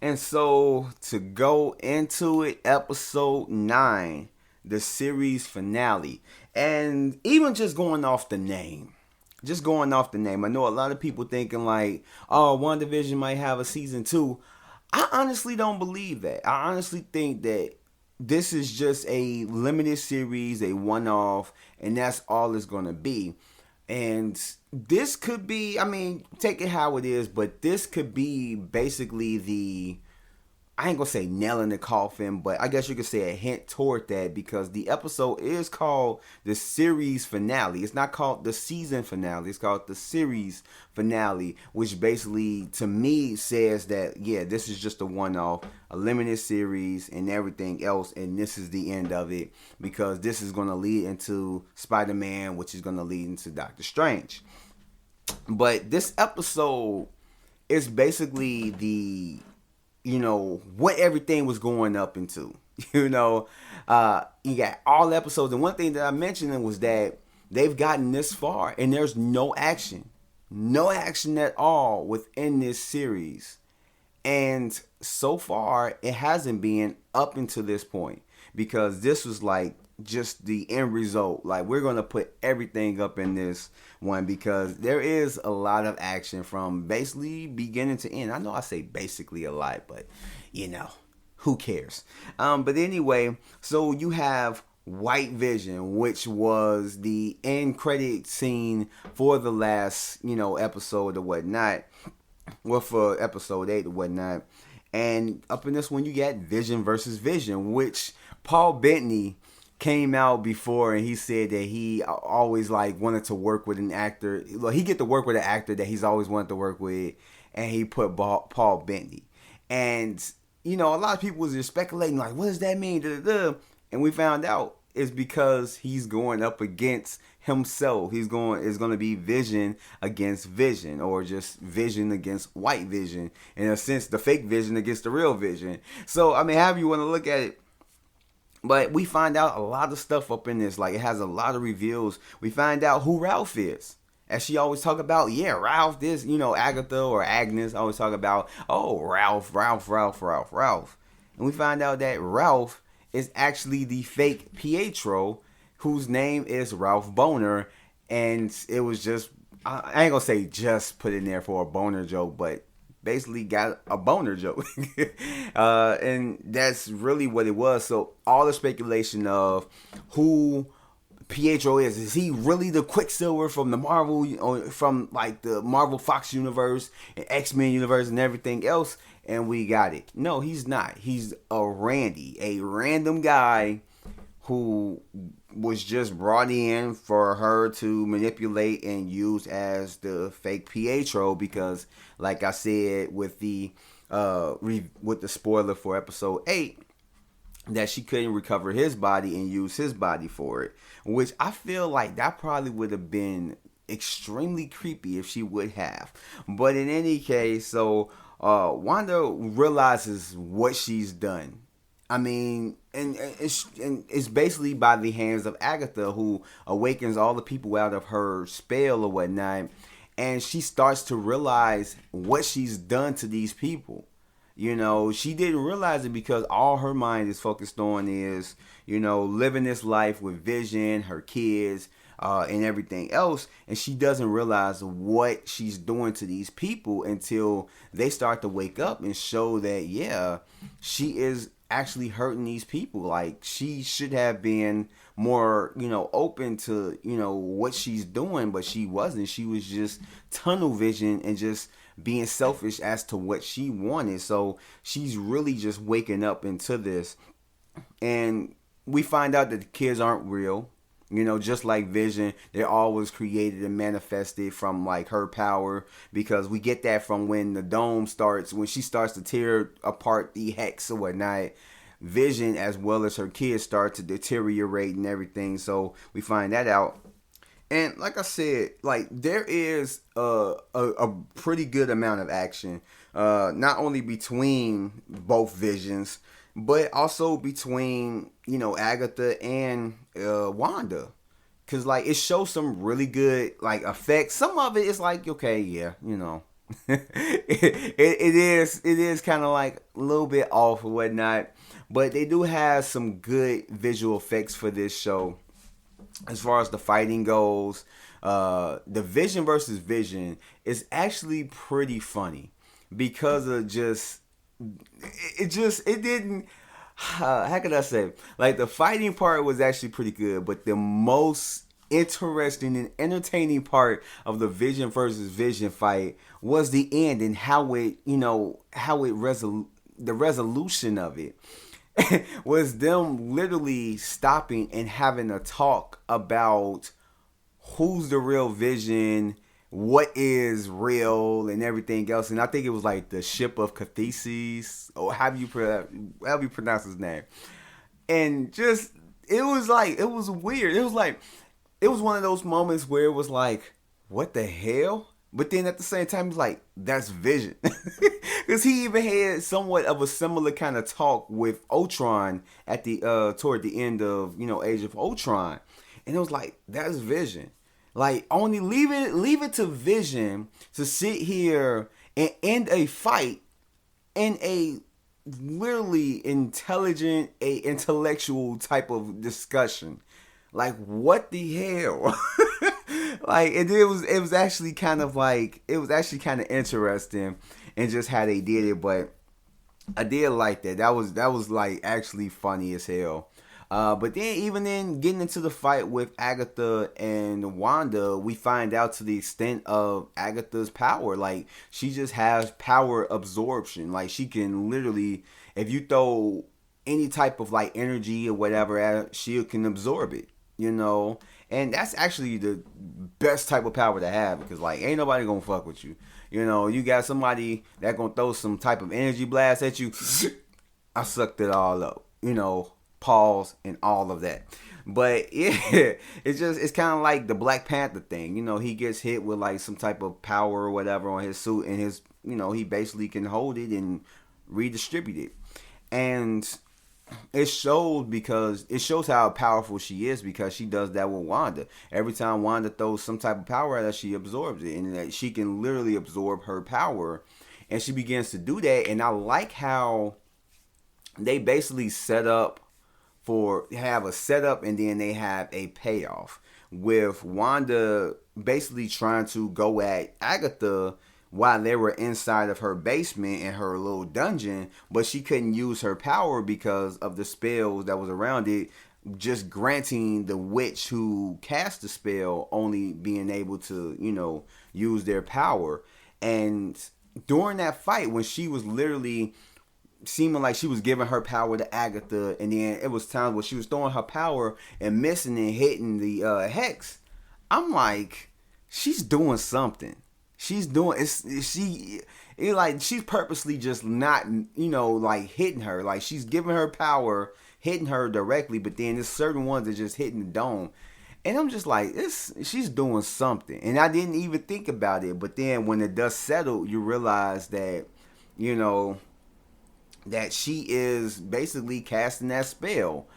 And so to go into it, episode 9, the series finale. And even just going off the name. Just going off the name. I know a lot of people thinking like, oh, WandaVision might have a season 2. I honestly don't believe that. I honestly think that this is just a limited series, a one off, and that's all it's going to be. And this could be, I mean, take it how it is, but this could be basically the, I ain't gonna say nail in the coffin, but I guess you could say a hint toward that because the episode is called the series finale. It's not called the season finale. It's called the series finale, which basically to me says that yeah, this is just a one-off, a limited series, and everything else, and this is the end of it because this is gonna lead into Spider-Man, which is gonna lead into Doctor Strange. But this episode is basically the what everything was going up into. You got all episodes, and one thing that I mentioned was that they've gotten this far and there's no action, no action at all within this series. And so far it hasn't been up until this point because this was like just the end result. Like we're gonna put everything up in this one because there is a lot of action from basically beginning to end. I know I say basically a lot, but who cares? But anyway, so you have White Vision, which was the end credit scene for the last episode or whatnot. Well, for episode 8 or whatnot. And up in this one, you got Vision versus Vision, which Paul Bettany came out before and he said that he always like wanted to work with an actor. Well, he get to work with an actor that he's always wanted to work with, and he put Paul Bettany. And a lot of people was just speculating like, what does that mean? Da-da-da. And we found out it's because he's going up against himself. It's going to be Vision against Vision, or just Vision against White Vision. In a sense, the fake Vision against the real Vision. So I mean, however you want to look at it. But we find out a lot of stuff up in this. Like, it has a lot of reveals. We find out who Ralph is. As she always talk about, yeah, Ralph this, Agatha or Agnes always talk about, oh, Ralph. And we find out that Ralph is actually the fake Pietro, whose name is Ralph Boner. And it was just, I ain't gonna say just put in there for a boner joke, but basically got a boner joke. And that's really what it was. So all the speculation of who Pietro is he really the Quicksilver from the Marvel, from like the Marvel Fox universe and X-Men universe and everything else? And we got it. No, he's not. He's a random guy who was just brought in for her to manipulate and use as the fake Pietro because, like I said, with the spoiler for episode 8, that she couldn't recover his body and use his body for it, which I feel like that probably would have been extremely creepy if she would have. But in any case, so Wanda realizes what she's done. I mean, and it's basically by the hands of Agatha, who awakens all the people out of her spell or whatnot, and she starts to realize what she's done to these people. She didn't realize it because all her mind is focused on is, living this life with Vision, her kids, and everything else. And she doesn't realize what she's doing to these people until they start to wake up and show that, yeah, she is actually hurting these people. Like, she should have been more, open to, what she's doing, but she wasn't. She was just tunnel vision and just being selfish as to what she wanted. So she's really just waking up into this. And we find out that the kids aren't real. Just like Vision, they're always created and manifested from like her power, because we get that from when the dome starts, when she starts to tear apart the hex or whatnot. Vision as well as her kids start to deteriorate and everything. So we find that out. And like I said, like there is a pretty good amount of action, not only between both Visions, but also between Agatha and Wanda, cause like it shows some really good like effects. Some of it is like, okay, yeah, it is kind of like a little bit off or whatnot, but they do have some good visual effects for this show as far as the fighting goes. The Vision versus Vision is actually pretty funny because of it didn't. How could I say? Like the fighting part was actually pretty good, but the most interesting and entertaining part of the Vision versus Vision fight was the end and how it, the resolution of it was them literally stopping and having a talk about who's the real Vision, what is real, and everything else. And I think it was like the ship of Cathesis, or how you pronounce his name. And just it was weird. It was one of those moments where it was like, what the hell? But then at the same time, it's like, that's Vision. Because he even had somewhat of a similar kind of talk with Ultron at the toward the end of, Age of Ultron. And it was like, that's Vision. Like, only leave it to Vision to sit here and end a fight in a literally intelligent, intellectual type of discussion. Like, what the hell? Like, it was actually kind of interesting, and just how they did it. But I did like that. That was like actually funny as hell. But then even then getting into the fight with Agatha and Wanda, we find out to the extent of Agatha's power. Like, she just has power absorption. Like, she can literally, if you throw any type of like energy or whatever at her, she can absorb it. And that's actually the best type of power to have, because like ain't nobody gonna fuck with you. You got somebody that gonna throw some type of energy blast at you. I sucked it all up. Pause and all of that. But yeah, it's kind of like the Black Panther thing. He gets hit with like some type of power or whatever on his suit, and he basically can hold it and redistribute it. And it shows how powerful she is, because she does that with Wanda. Every time Wanda throws some type of power at her, she absorbs it, and that she can literally absorb her power, and she begins to do that. And I like how they basically have a setup and then they have a payoff, with Wanda basically trying to go at Agatha while they were inside of her basement in her little dungeon, but she couldn't use her power because of the spells that was around it, just granting the witch who cast the spell only being able to, use their power. And during that fight, when she was literally seeming like she was giving her power to Agatha, and then it was times where she was throwing her power and missing and hitting the hex, I'm like, she's doing something. She's purposely just not, like hitting her. Like, she's giving her power, hitting her directly, but then there's certain ones that just hitting the dome. And I'm just like, she's doing something. And I didn't even think about it. But then when the dust settled, you realize that, that she is basically casting that spell.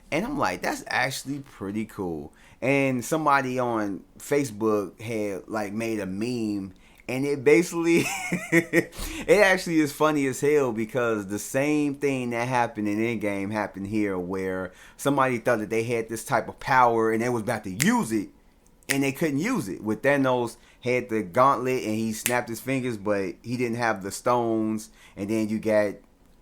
And I'm like, that's actually pretty cool. And somebody on Facebook had like made a meme, and it basically it actually is funny as hell, because the same thing that happened in Endgame happened here, where somebody thought that they had this type of power and they was about to use it, and they couldn't use it. With Thanos had the gauntlet and he snapped his fingers, but he didn't have the stones. And then you got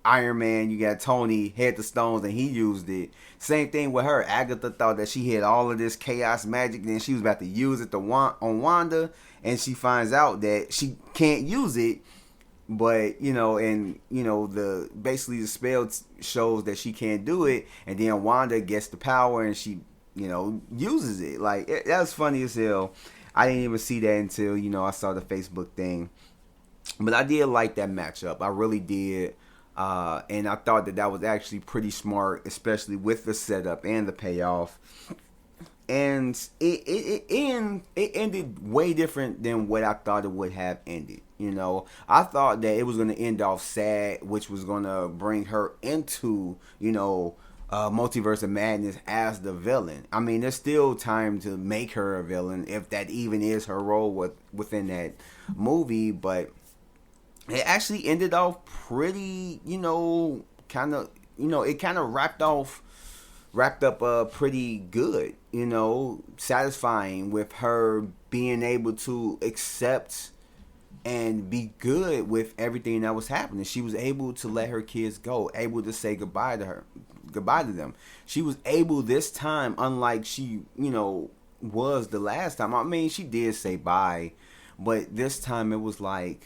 Iron Man, you got Tony, had the stones and he used it. Same thing with her. Agatha thought that she had all of this chaos magic, and then she was about to use it on Wanda, and she finds out that she can't use it. But the basically the spell shows that she can't do it, and then Wanda gets the power and she uses it. Like, that was funny as hell. I didn't even see that until I saw the Facebook thing. But I did like that matchup. I really did. And I thought that was actually pretty smart, especially with the setup and the payoff. And it ended way different than what I thought it would have ended. I thought that it was going to end off sad, which was going to bring her into, Multiverse of Madness as the villain. I mean, there's still time to make her a villain, if that even is her role within that movie. But it actually ended off pretty, kind of, it kind of wrapped up pretty good, satisfying with her being able to accept and be good with everything that was happening. She was able to let her kids go, able to say goodbye to them. She was able this time, unlike she, was the last time. I mean, she did say bye, but this time it was like,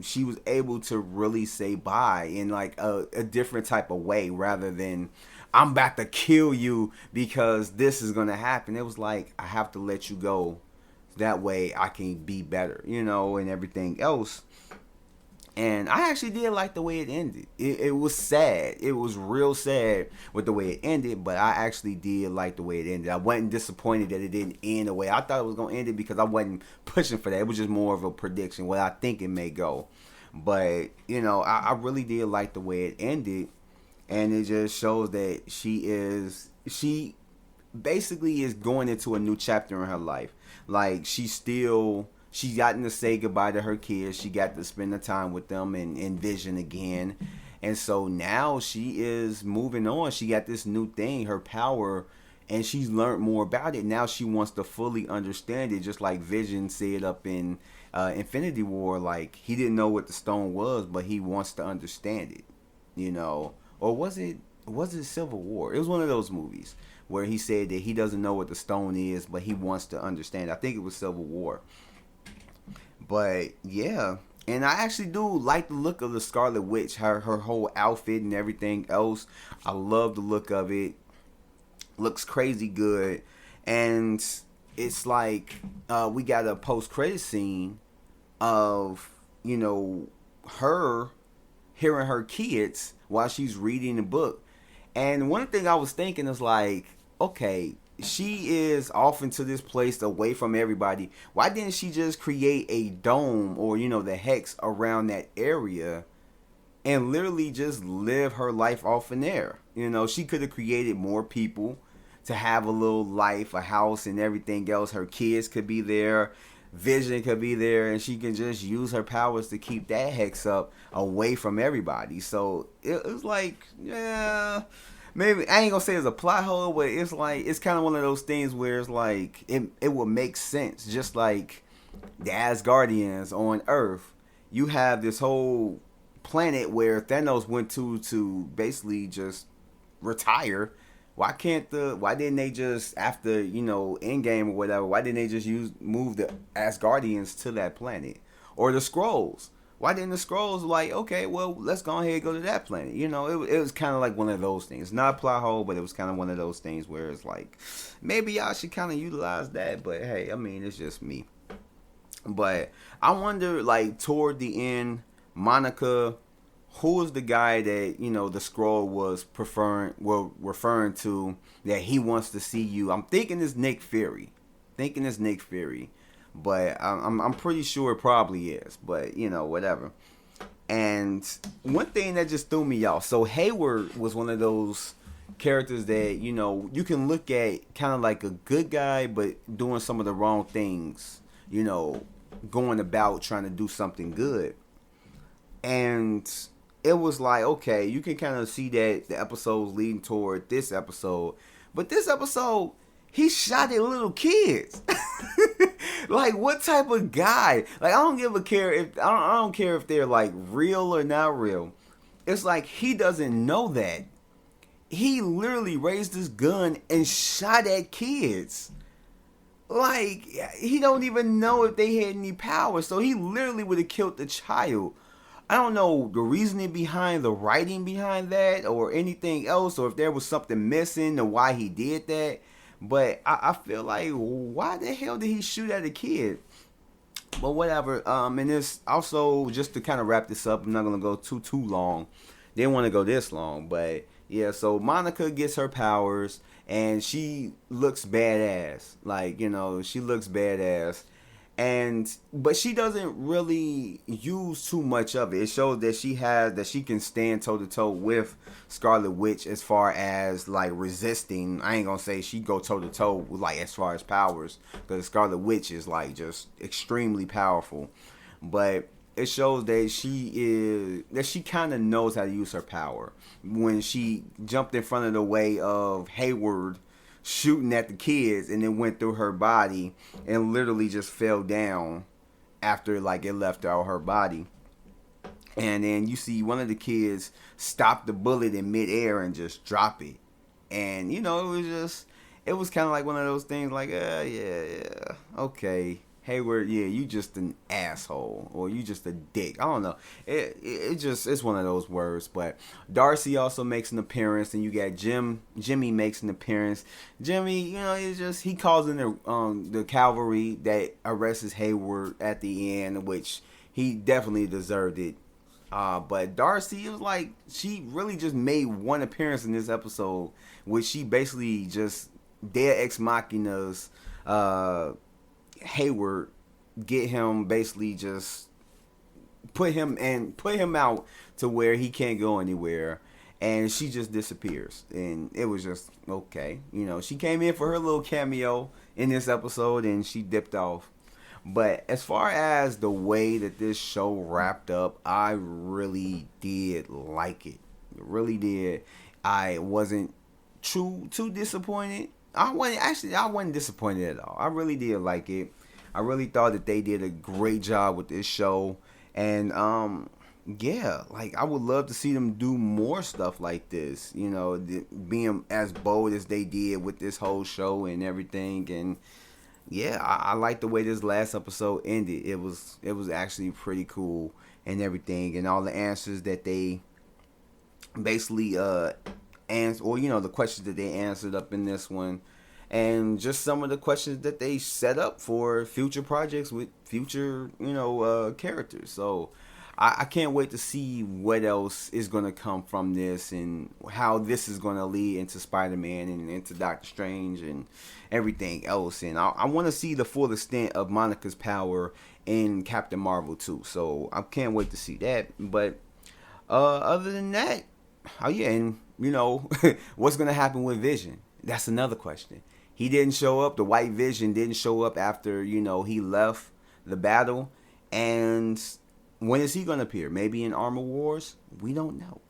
she was able to really say bye in like a different type of way rather than I'm about to kill you because this is gonna happen. It was like I have to let you go, that way I can be better, and everything else. And I actually did like the way it ended. It was sad. It was real sad with the way it ended, but I actually did like the way it ended. I wasn't disappointed that it didn't end the way I thought it was going to end it because I wasn't pushing for that. It was just more of a prediction, what I think it may go. But, I really did like the way it ended. And it just shows that she basically is going into a new chapter in her life. Like, she gotten to say goodbye to her kids. She got to spend the time with them and Vision again. And so now she is moving on. She got this new thing, her power, and she's learned more about it. Now she wants to fully understand it, just like Vision said up in Infinity War. Like, he didn't know what the stone was, but he wants to understand it, Or was it Civil War? It was one of those movies where he said that he doesn't know what the stone is, but he wants to understand. I think it was Civil War. But yeah, and I actually do like the look of the Scarlet Witch, her whole outfit and everything else. I love the look of it. Looks crazy good, and it's like we got a post-credit scene of her hearing her kids while she's reading the book. And one thing I was thinking is like, okay, she is off into this place away from everybody. Why didn't she just create a dome or, the hex around that area and literally just live her life off in there? She could have created more people to have a little life, a house and everything else. Her kids could be there. Vision could be there, and she can just use her powers to keep that hex up away from everybody. So it was like, yeah, maybe I ain't gonna say it's a plot hole, but it's like it's kind of one of those things where it's like it will make sense. Just like the Asgardians on Earth, you have this whole planet where Thanos went to basically just retire. Why didn't they just, after, Endgame or whatever, why didn't they just move the Asgardians to that planet? Or the Skrulls. Why didn't the Skrulls like, okay, well, let's go ahead and go to that planet? It was kind of like one of those things. Not a plot hole, but it was kind of one of those things where it's like, maybe y'all should kind of utilize that. But hey, I mean, it's just me. But I wonder, like, toward the end, Monica, who was the guy that the Skrull was referring to, that he wants to see you? I'm thinking it's Nick Fury, but I'm pretty sure it probably is. But whatever. And one thing that just threw me off. So Hayward was one of those characters that you can look at kind of like a good guy, but doing some of the wrong things. Going about trying to do something good, and it was like, okay, you can kind of see that the episode's leading toward this episode. But this episode, he shot at little kids. Like, what type of guy? Like, I don't care if they're like real or not real. It's like he doesn't know that. He literally raised his gun and shot at kids. Like, he don't even know if they had any power. So he literally would have killed the child. I don't know the reasoning behind the writing behind that or anything else, or if there was something missing or why he did that. But I feel like, why the hell did he shoot at a kid? But whatever. And this also, just to kind of wrap this up, I'm not gonna go too long. Didn't want to go this long, but yeah. So Monica gets her powers, and she looks badass. Like, she looks badass. But she doesn't really use too much of it. It shows that she can stand toe to toe with Scarlet Witch as far as like resisting. I ain't gonna say she go toe to toe with like as far as powers, because Scarlet Witch is like just extremely powerful. But it shows that she kind of knows how to use her power. When she jumped in front of the way of Hayward shooting at the kids, and then went through her body and literally just fell down after like it left out her body. And then you see one of the kids stop the bullet in midair and just drop it. And it was kind of like one of those things like, yeah, okay, Hayward, yeah, you just an asshole, or you just a dick. I don't know. It's one of those words. But Darcy also makes an appearance, and you got Jimmy makes an appearance. Jimmy, he calls in the cavalry that arrests Hayward at the end, which he definitely deserved it. But Darcy, it was like she really just made one appearance in this episode, which she basically just dead ex machinas Hayward, get him, basically just put him out to where he can't go anywhere, and she just disappears. And it was just okay. She came in for her little cameo in this episode and she dipped off. But as far as the way that this show wrapped up, I really did like it. Really did. I wasn't too disappointed. I wasn't disappointed at all. I really did like it. I really thought that they did a great job with this show. And yeah, like I would love to see them do more stuff like this. Being as bold as they did with this whole show and everything. And yeah, I like the way this last episode ended. It was actually pretty cool and everything, and all the answers that they basically answered, or the questions that they answered up in this one, and just some of the questions that they set up for future projects with future characters. So I can't wait to see what else is going to come from this, and how this is going to lead into Spider-Man and into Doctor Strange and everything else. And I want to see the full extent of Monica's power in Captain Marvel too. So I can't wait to see that. But other than that, oh yeah, and what's going to happen with Vision? That's another question. He didn't show up. The White Vision didn't show up after he left the battle. And when is he going to appear? Maybe in Armor Wars? We don't know.